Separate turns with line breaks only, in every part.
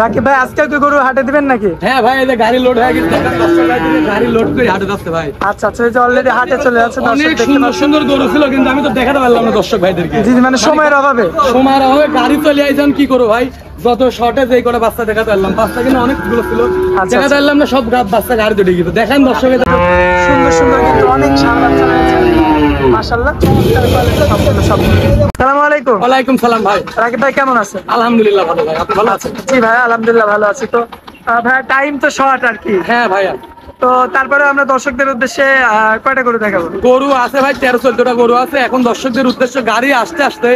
রাকিব ভাই আজকে কি গরু হাটে দিবেন নাকি?
হ্যাঁ ভাই, এই যে গাড়ি লোড হয়ে গেছে, গাড়ি লোড করে হাটে যাচ্ছে ভাই।
আচ্ছা আচ্ছা, এই যে অলরেডি হাটে চলে যাচ্ছে।
অনেক সুন্দর সুন্দর গরু ছিল, কিন্তু আমি তো দেখাতে পারলাম না দর্শক ভাইদেরকে।
জি মানে সময়ের অভাবে
গাড়ি চলে আইছেন কি করবো ভাই, যত শর্টেজ এই করে বাচ্চা দেখাতে পারলাম। বাচ্চা কিন্তু অনেকগুলো ছিল, দেখাতে পারলাম না, সব বাচ্চা গাড়ি চলে গেছে। দেখেন দর্শকের
সুন্দর সুন্দর কিন্তু অনেক সার বাচ্চা রয়েছে মাশাআল্লাহ, চমৎকার কোয়ালিটি সম্পূর্ণ সব। আসসালামু আলাইকুম।
ওয়ালাইকুম সালাম ভাই।
রাকিব ভাই কেমন আছেন?
আলহামদুলিল্লাহ ভালো ভাই, আপনি ভালো আছেন?
জি ভাই আলহামদুলিল্লাহ ভালো আছি। তো ভাই টাইম তো শর্ট আর কি।
হ্যাঁ ভাইয়া,
তো তারপরে আমরা দর্শকদের উদ্দেশ্যে কয়টা গরু দেখাবো?
গরু আছে ভাই 13-14টা গরু আছে। এখন দর্শকদের উদ্দেশ্যে গাড়ি আসতে আসতে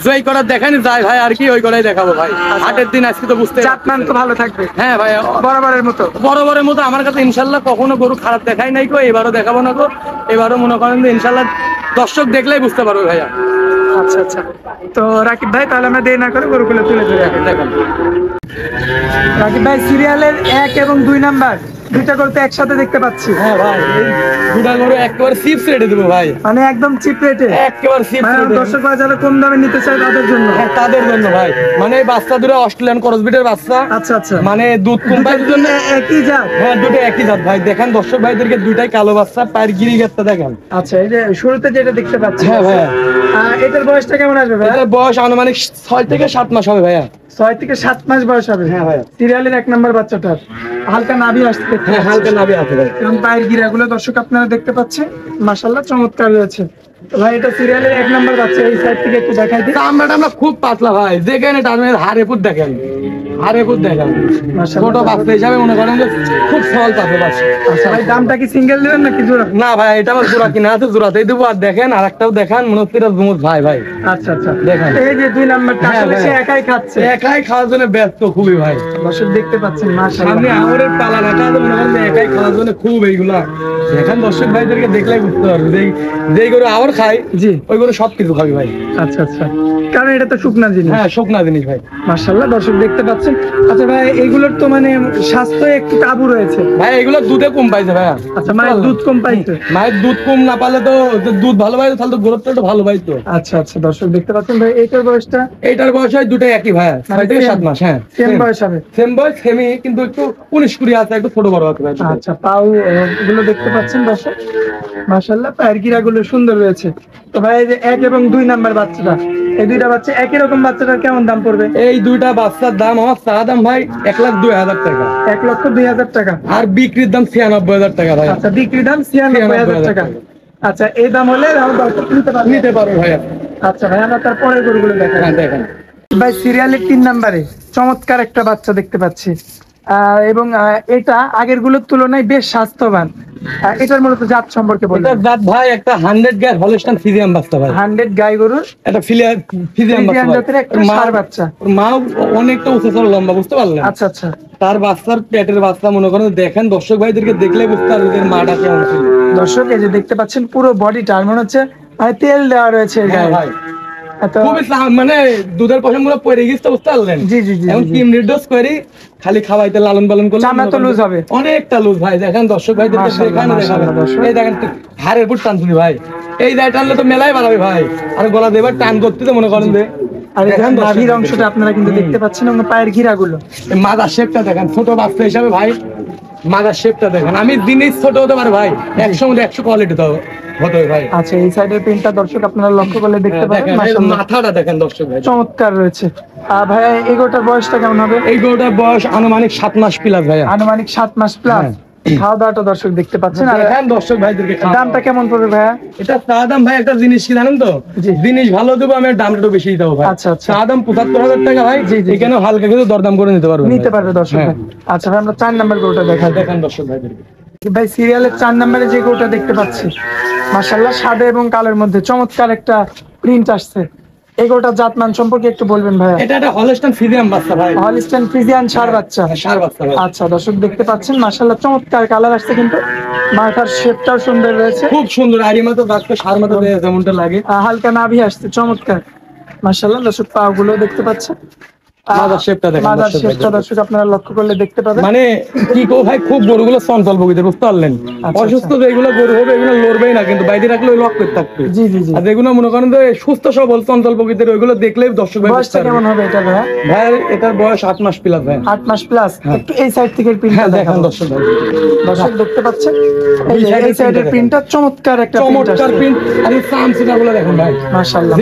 জয় করার দেখানি যায় ভাই, আর কি ওই করাই দেখাবো ভাই। হাটের দিন আজকে তো বুঝতে
জাতমান তো ভালো থাকবে।
হ্যাঁ ভাই,
বরাবরের মতো
বরাবরের মতো আমার কাছে ইনশাল্লাহ কখনো গরু খারাপ দেখাই নাই কো, এবারও দেখাবো না কো। এবারও মনে করেন যে ইনশাল্লাহ দর্শক দেখলেই বুঝতে পারবে ভাইয়া।
আচ্ছা আচ্ছা, তো রাকিব ভাই তাহলে আমরা দেরি না করে গরুগুলো তুলে ধরে দেখেন। রাকিব ভাই সিরিয়ালের 1 এবং 2 নাম্বার দুইটা করতে একসাথে দেখতে পাচ্ছি।
হ্যাঁ ভাই, এই দুটা গরু একেবারে চিপস রেটে দেবো ভাই,
মানে একদম চিপ রেটে,
একেবারে চিপস
মানে
রেটে।
দর্শকরা যারা কম দামে নিতে চায় তাদের জন্য।
হ্যাঁ তাদের জন্য ভাই, মানে এই বাচ্চা দুটো অস্ট্রেলিয়ান ক্রসবিটের বাচ্চা।
আচ্ছা আচ্ছা,
মানে দুধ কোম্পানির জন্য
একই জাত।
হ্যাঁ দুটো একই জাত ভাই। দেখেন দর্শক ভাইদেরকে দুইটাই কালো বাচ্চা, পায়ের গিরিঘাটটা দেখেন।
আচ্ছা, এই যে শুরুতে যেটা দেখতে পাচ্ছি,
হ্যাঁ ভাইয়া,
এটার বয়সটা কেমন আসবে ভাই?
এটার বয়স আনুমানিক 6 থেকে 7 মাস হবে ভাইয়া।
6 থেকে 7 মাস বয়স হবে।
হ্যাঁ ভাইয়া,
সিরিয়ালের 1 নাম্বার বাচ্চাটার হালকা নাভি আসছে।
হ্যাঁ হালকা নাভি আছে ভাই,
এবং পায়ের গিরাগুলো দর্শক আপনারা দেখতে পাচ্ছেন মাশাআল্লাহ চমৎকার রয়েছে। তো ভাই এটা সিরিয়ালের 1 নাম্বার বাচ্চা, এই সাইড থেকে একটু দেখাই দিই।
চামড়াটা আমরা খুব পাতলা ভাই, যেখানে টার্মের হাড়েপুর দেখেন, হাড়েপুর দেখেন। ছোট বাচ্চা হিসাবে মনে করেন যে খুব সহজ পাবে বাচ্চা।
আচ্ছা ভাই, দামটা কি সিঙ্গেল দিবেন নাকি জোড়া?
না ভাই, এটা আমার জোড়া কিনা আছে, জোড়াতেই দেবো। আর দেখেন আরেকটাও দেখান, মনে হচ্ছে এটা জুমুর ভাই ভাই।
আচ্ছা আচ্ছা,
দেখেন
এই যে 2 নাম্বারটা
হ্যাঁ
আসলে
ভাই,
সে একাই খাচ্ছে,
একাই খাওয়ার জন্য ব্যস্ত খুবই ভাই।
দর্শক দেখতে পাচ্ছেন
সামনে
মাশাআল্লাহ।
আমাদের পালা রাখা আছে, মনে করেন যে একাই খাওয়ার জন্য খুব এইগুলা। এখন দর্শক ভাইদেরকে দেখলেই বুঝতে পারবে যেই গরু আবার খায়,
জি
ওই গরু সবকিছু খাবে ভাই।
আচ্ছা আচ্ছা, কারণ এটা তো শুকনা জিনিস।
হ্যাঁ শুকনা জিনিস ভাই
মাশাআল্লাহ, দর্শক দেখতে পাচ্ছেন। আচ্ছা ভাই, এগুলোর তো মানে স্বাস্থ্য একটু কাবু রয়েছে
ভাই, এগুলো দুধে কম পাইছে ভাইয়া।
আচ্ছা, মায়ের দুধ কম পাইছে।
মায়ের দুধ কম না পালে তো, দুধ ভালো পাইতো তাহলে তো গরুটা একটু ভালো পাইতো।
আচ্ছা আচ্ছা, দর্শক দেখতে পাচ্ছেন ভাই, এইটার বয়সটা
এইটার বয়স হয় দুটোই একই ভাইয়া, 6 থেকে 7 মাস। হ্যাঁ
সেম বয়স হবে।
সেম বয়স, সেমি, কিন্তু একটু 19-20 আছে, একটু ছোট বড় আছে ভাই।
আচ্ছা, পাও গুলো দেখতে পাচ্ছেন দর্শক মাশাআল্লাহ, পায়ের গিরাগুলো সুন্দর রয়েছে। তো ভাই এই যে 1 এবং 2 নাম্বার বাচ্চাটা, এই দুইটা বাচ্চা একই রকম, বাচ্চাটার কেমন দাম পড়বে?
এই দুইটা বাচ্চার দাম আমার চা দাম ভাই 1,02,000 টাকা,
1,02,000 টাকা।
আর বিক্রির দাম 96,000 টাকা ভাই।
আচ্ছা, বিক্রি দাম 96,000 টাকা। আচ্ছা, এই দাম হলে দর্শক
নিতে পারো ভাইয়া।
আচ্ছা ভাই, আমরা তারপরে গরুগুলো দেখাই।
হ্যাঁ দেখেন
ভাই সিরিয়ালের 3 নাম্বারে চমৎকার একটা বাচ্চা দেখতে পাচ্ছি, এবং এটা আগের গুলোর তুলনায় বেশ স্বাস্থ্যবান। এটার মূলত জাত সম্পর্কে বলুন।
এটার জাত ভাই একটা 100 গায় হলস্টাইন ফ্রিজিয়ান বাচ্চা ভাই,
100 গাই গরুর
এটা ফ্রিজিয়ান
ফ্রিজিয়ান
বাচ্চা
জাতের একটা ষাঁড় বাচ্চা।
মা অনেকটা উঁচু সড়ো লম্বা, বুঝতে পারলেন?
আচ্ছা আচ্ছা,
তার বাচ্চার পেটের বাচ্চা মনে করেন, দেখেন দর্শক ভাইদেরকে দেখলে বুঝতে পারবে যে মাটা কেমন ছিল।
দর্শক এই যে দেখতে পাচ্ছেন পুরো বডিটা মনে হচ্ছে মানে তেল দেওয়া রয়েছে এর গায়ে।
ভাই
এত
খুবই মানে দুধের পয়সা পুরো পড়ে গেছে, বুঝতে পারলেন?
জি জি জি,
এখন কিম রিডোজ করি, খালি খাওয়াইতে লালন পালন করলে
চামড়া তো লুজ হবে,
অনেকটা লুজ ভাই। দেখেন দর্শক ভাইদেরকে দেখানো দেখাবেন, এই দেখেন হাড়ের উপর টান তুলি ভাই, এই জায়গা টানলে তো মেলাই বাড়াবে ভাই। আর গলা দেবার টান করতে তো মনে করেন যে,
আর এই নাভির অংশটা আপনারা কিন্তু দেখতে পাচ্ছেন, এবং পায়ের ঘিরাগুলো,
মাদার শেপটা দেখেন। ছোট বাচ্চা হিসাবে ভাই মাদার শেপটা দেখেন। আমি জিনিস ছোট হতে পারে ভাই, 100 মধ্যে 100 কোয়ালিটি তো হতে ভাই।
আচ্ছা, এই সাইডের প্রিন্টটা দর্শক আপনারা লক্ষ্য করলে দেখতে পাবেন, মাশাআল্লাহ
মাথাটা দেখেন দর্শক ভাই,
চমৎকার রয়েছে। ভাই এই গরুটার বয়সটা কেমন হবে?
এই গরুটার বয়স আনুমানিক 7 মাস প্লাস ভাইয়া,
আনুমানিক 7 মাস প্লাস। খাওয়া দাওয়াটা দর্শক দেখতে পাচ্ছেন। আর
দেখেন দর্শক ভাইদেরকে
দামটা কেমন পড়বে ভাইয়া?
এটা চা দাম ভাই, একটা জিনিস কি জানেন তো, জিনিস ভালো দেবো আমি, দামটা একটু বেশি দেবো ভাই।
আচ্ছা আচ্ছা,
চা দাম 75,000 টাকা ভাই। এখানে হালকা কিছু দরদাম করে নিতে পারবে
দর্শক ভাই। আচ্ছা ভাই, আমরা 4 নাম্বার গরুটা দেখাই।
দেখেন দর্শক ভাইদেরকে
ভাই সিরিয়ালের 4 নাম্বারে যে গরুটা দেখতে পাচ্ছি মাশাআল্লাহ, সাদা এবং কালোর মধ্যে চমৎকার একটা প্রিন্ট আসছে। এই গরুটার জাতমান সম্পর্কে একটু বলবেন ভাইয়া?
এটা একটা হলস্টাইন ফ্রিজিয়ান বাচ্চা ভাই,
হলস্টাইন ফ্রিজিয়ান ষাঁড় বাচ্চা।
ষাঁড় বাচ্চা ভাই।
আচ্ছা দর্শক দেখতে পাচ্ছেন মাশাআল্লাহ চমৎকার কালার আসছে, কিন্তু মাথার শেপটাও সুন্দর রয়েছে,
খুব সুন্দর। আড়ি মতো বাচ্চা, ষাঁড় মতো যেমনটা লাগে,
হালকা নাভি আসছে চমৎকার মাশাআল্লাহ। দর্শক পা গুলো দেখতে পাচ্ছেন,
মাজার শেপটা দেখেন
মাজার
দর্শক
শেপটা
ভাই।
দর্শক আপনারা লক্ষ্য করলে দেখতে পাবেন।
মানে কি কো ভাই, খুব গরুগুলো চঞ্চল প্রকৃতির, বুঝতে পারলেন?
আচ্ছা।
অসুস্থ যেগুলো গরু হবে এগুলো লড়বেই না, কিন্তু বাইরে রাখলে ওই লক করে থাকবে।
জি জি জি।
আর যেগুলো মনে করেন যে সুস্থ সবল চঞ্চল প্রকৃতির, ওইগুলো দেখলেই দর্শক ভাই বুঝতে
বয়সটা
পারবে।
কেমন হবে এটা ভাইয়া?
ভাই এটার বয়স 8 মাস প্লাস ভাই।
8 মাস প্লাস।
হ্যাঁ।
একটু এই সাইড থেকে প্রিন্টটা
হ্যাঁ দেখেন
দেখান
দর্শক ভাই,
দর্শক দেখতে পাচ্ছেন
এই সাইডের
এই সাইডের
প্রিন্টটা
প্রিন্টটা চমৎকার একটা প্রিন্ট
চমৎকার
আসছে।
প্রিন্ট। আর এই চামচিকাগুলো দেখেন ভাই,
মাশাআল্লাহ।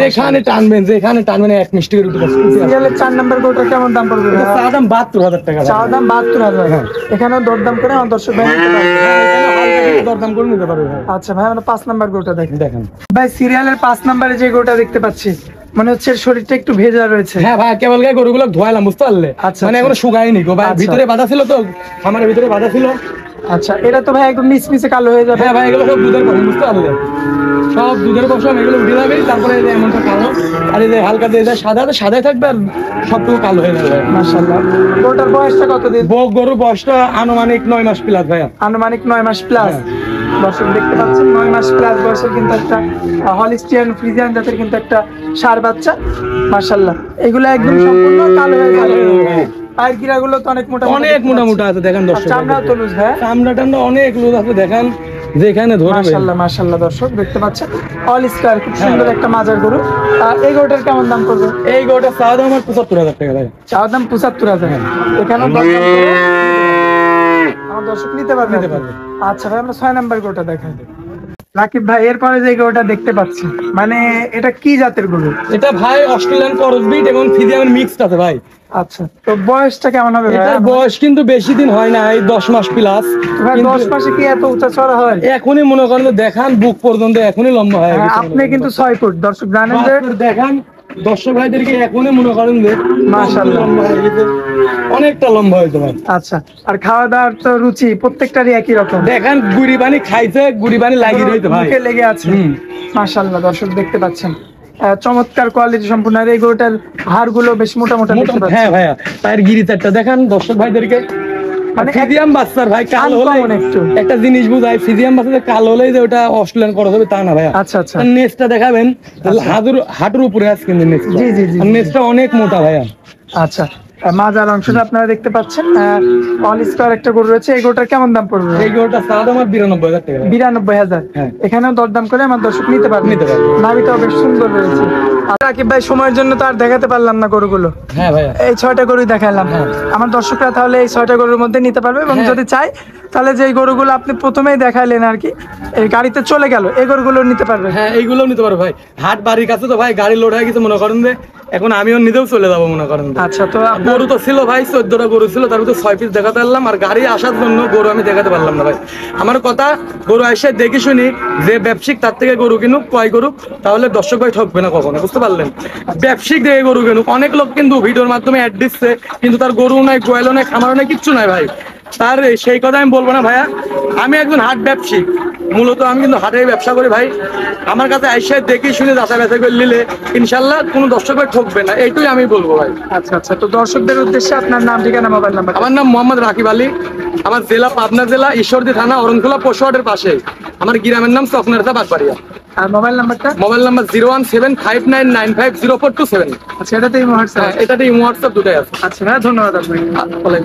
যেখানে টানবেন এক মিষ্টি করে উঠে যাচ্ছে।
সিরিয়ালের 4 নাম্বার গরুটা কেমন দাম পড়বে
এটা
ভাইয়া?
চা দাম 72,000 টাকা ভাই।
চাওয়া দাম 72,000।
হ্যাঁ।
এখানেও দরদাম করে আমার দর্শক ভাই নিতে পারবে।
হ্যাঁ, এখানে হালকা কিছু দরদাম করে নিতে পারবে ভাই।
আচ্ছা ভাই, আমরা 5 নাম্বার গরুটা দেখি।
দেখেন
ভাই সিরিয়ালের 5 নাম্বারে যে গরুটা দেখতে পাচ্ছি, মনে হচ্ছে এর শরীরটা একটু ভেজা রয়েছে।
হ্যাঁ ভাই, কেবল গায়ে গরুগুলো ধোয়াইলাম, বুঝতে পারলে?
আচ্ছা,
মানে
আচ্ছা।
এখনো শুকায়নি গো ভাই,
আচ্ছা।
ভিতরে বাঁধা ছিল তো, আমার ভিতরে বাঁধা ছিল।
আচ্ছা, এটা তো ভাই একদম মিচমিচে কালো হয়ে যাবে।
হ্যাঁ ভাই, এগুলো সব দুধের পশম, বুঝতে পারলে? সব দুধের পশম, এগুলো উঠে যাবে, তারপরে এই যে এমনটা কালো, আর এই যে হালকা দিয়ে যায় সাদা, তো সাদাই থাকবে আর সবটুকু কালো হয়ে যাবে।
মাশাআল্লাহ। গরুটার বয়সটা কতদিন?
গরু বয়সটা আনুমানিক 9 মাস প্লাস ভাইয়া।
আনুমানিক 9 মাস প্লাস।
হ্যাঁ।
দর্শক দেখতে পাচ্ছেন 9 মাস প্লাস বয়সের কিন্তু একটা হলিস্টিয়ান ফ্রিজিয়ান জাতের কিন্তু একটা ষাঁড় বাচ্চা। মাশাআল্লাহ, এগুলো একদম সম্পূর্ণ কালো হয়ে যাবে। পায়ের গিরাগুলো তো অনেক মোটা
অনেক মোটা মোটা আছে, দেখেন দর্শক।
চামড়া তো লুজ ভাই।
চামড়া টামড়া অনেক লুজ আছে, দেখেন যেখানে ধরবে।
মাশাআল্লাহ মাশাআল্লাহ দর্শক দেখতে পাচ্ছেন অল স্কয়ার, খুব সুন্দর একটা মাজার গরু। এই গরুটার কেমন দাম পড়বে?
এই গরুটা চা দাম আমার 75,000 টাকা ভাই।
চাওয়া দাম 75,000। এখানেও দরদাম করে আমার দর্শক নিতে পারবে।
নিতে পারবে।
আচ্ছা ভাই, আমরা 6 নাম্বার গরুটা দেখাই। রাকিব ভাই, এরপরে যে গরুটা দেখতে পাচ্ছি, মানে এটা কি জাতের গরু?
এটা ভাই অস্ট্রেলিয়ান ক্রসবিট এবং ফিজিয়ামের মিক্সড আছে ভাই।
আচ্ছা, তো বয়সটা কেমন হবে ভাই?
এটার বয়স কিন্তু বেশি দিন হয় না, এই 10 মাস প্লাস।
ভাই 10 মাসে কি এত উঁচা চড়া হয়?
এখনই মনে করেন যে দেখান বুক পর্যন্ত এখনই লম্বা হয়ে গেছে।
আপনি কিন্তু 6 ফুট, দর্শক জানেন যে।
বাস্তব দেখান দর্শক ভাইদেরকে, এখনই মনে করেন যে
মাশাআল্লাহ।
লম্বা হয়ে গেছে, অনেকটা লম্বা হয়েছে ভাই।
আচ্ছা, আর খাওয়া দাওয়ার তো রুচি প্রত্যেকটারই একই রকম।
দেখেন গুড়ি পানি খাইছে, গুড়ি পানি লাগিয়ে রয়েছে ভাই।
মুখে লেগে আছে।
হুম।
মাশাআল্লাহ দর্শক দেখতে পাচ্ছেন চমৎকার কোয়ালিটি সম্পূর্ণ। আর এই গরুটার হাড়গুলো বেশ মোটা মোটা দেখতে পাচ্ছেন।
হ্যাঁ ভাইয়া, পায়ের গিরি চারটা দেখান দর্শক ভাইদেরকে।
মানে
ফিজিয়াম বাচ্চার ভাই কালো হলে
uncommon একটু।
একটা জিনিস বুঝাই, ফিজিয়াম বাচ্চাদের কালো হলেই যে ওটা অস্ট্রেলিয়ান করা হবে তা না ভাইয়া।
আচ্ছা আচ্ছা।
নেসটা দেখাবেন, হাঁটুর উপরে আছে কিন্তু নেসটা।
জি, জি, জি, জি।
নেসটা অনেক মোটা ভাইয়া।
আচ্ছা, মাজার অংশটা আপনারা দেখতে পাচ্ছেন অল স্কয়ার একটা গরু রয়েছে। এই গরুটার কেমন দাম পড়বে?
এই গরুটা সাদা আমার 92,000 টাকা।
92,000।
হ্যাঁ।
এখানেও দরদাম করে আমার দর্শক নিতে পারবে।
নিতে পারবে।
নাভিটাও বেশ সুন্দর রয়েছে। রাকিব ভাই, সময়ের জন্য তো আর দেখাতে পারলাম না গরুগুলো,
হ্যাঁ ভাইয়া।
এই 6টা গরুই দেখালাম।
হ্যাঁ।
আমার দর্শকরা তাহলে এই 6টা গরুর মধ্যে নিতে পারবে, এবং
হ্যাঁ।
যদি চাই তাহলে যে গরুগুলো আপনি প্রথমেই দেখাইলেন আর কি, এই গাড়িতে চলে গেল, এই গরুগুলো নিতে পারবে।
হ্যাঁ, এইগুলোও নিতে পারো ভাই। হাট বাড়ির কাছে তো ভাই, গাড়ি লোড হয়ে গেছে মনে করেন যে, এখন আমিও নিজেও চলে যাবো মনে করেন যে।
আচ্ছা, তো আপনার
গরু তো ছিল ভাই, 14টা গরু ছিল, তার মধ্যে 6 পিস দেখাতে পারলাম, আর গাড়ি আসার জন্য গরু আমি দেখাতে পারলাম না ভাই। আমার কথা, গরু এসে দেখে শুনি যে ব্যবসায়িক তার থেকে গরু কিনুক, ক্রয় করুক, তাহলে দর্শক ভাই ঠকবে না কখনো, বুঝতে পারলেন? ব্যবসায়িক দেখে গরু কিনুক। অনেক লোক কিন্তু ভিডিওর মাধ্যমে অ্যাড দিচ্ছে, কিন্তু তার গরু নাই, গোয়ালও নাই, খামারও নাই, কিচ্ছু নাই ভাই। তার সেই কথা আমি বলবো না ভাইয়া। আমি একজন হাট ব্যবসায়িক, মূলত আমি কিন্তু হাটের ব্যবসা করি ভাই। আমার কাছে আইসা দেখে শুনে যাচাই বাছাই করে নিলে ইনশাল্লাহ কোনো দর্শক ভাই ঠকবে না, এইটুই আমি বলবো ভাই।
আচ্ছা আচ্ছা, তো দর্শকদের উদ্দেশ্যে আপনার নাম, ঠিকানা, মোবাইল নাম্বার।
আমার নাম মোহাম্মদ রাকিব আলী। আমার জেলা পাবনা জেলা, ঈশ্বরদী থানা, অরণখোলা পশুহাটের পাশে। আমার গ্রামের নাম চকনারদা বাগবাড়িয়া।
আর মোবাইল নাম্বারটা?
Mobile number 01759950427।
আচ্ছা, এটাতেই হোয়াটসঅ্যাপ।
এটাতে হোয়াটসঅ্যাপ দুটাই আছে।
আচ্ছা ভাই, ধন্যবাদ আপনাকে।
বলেন।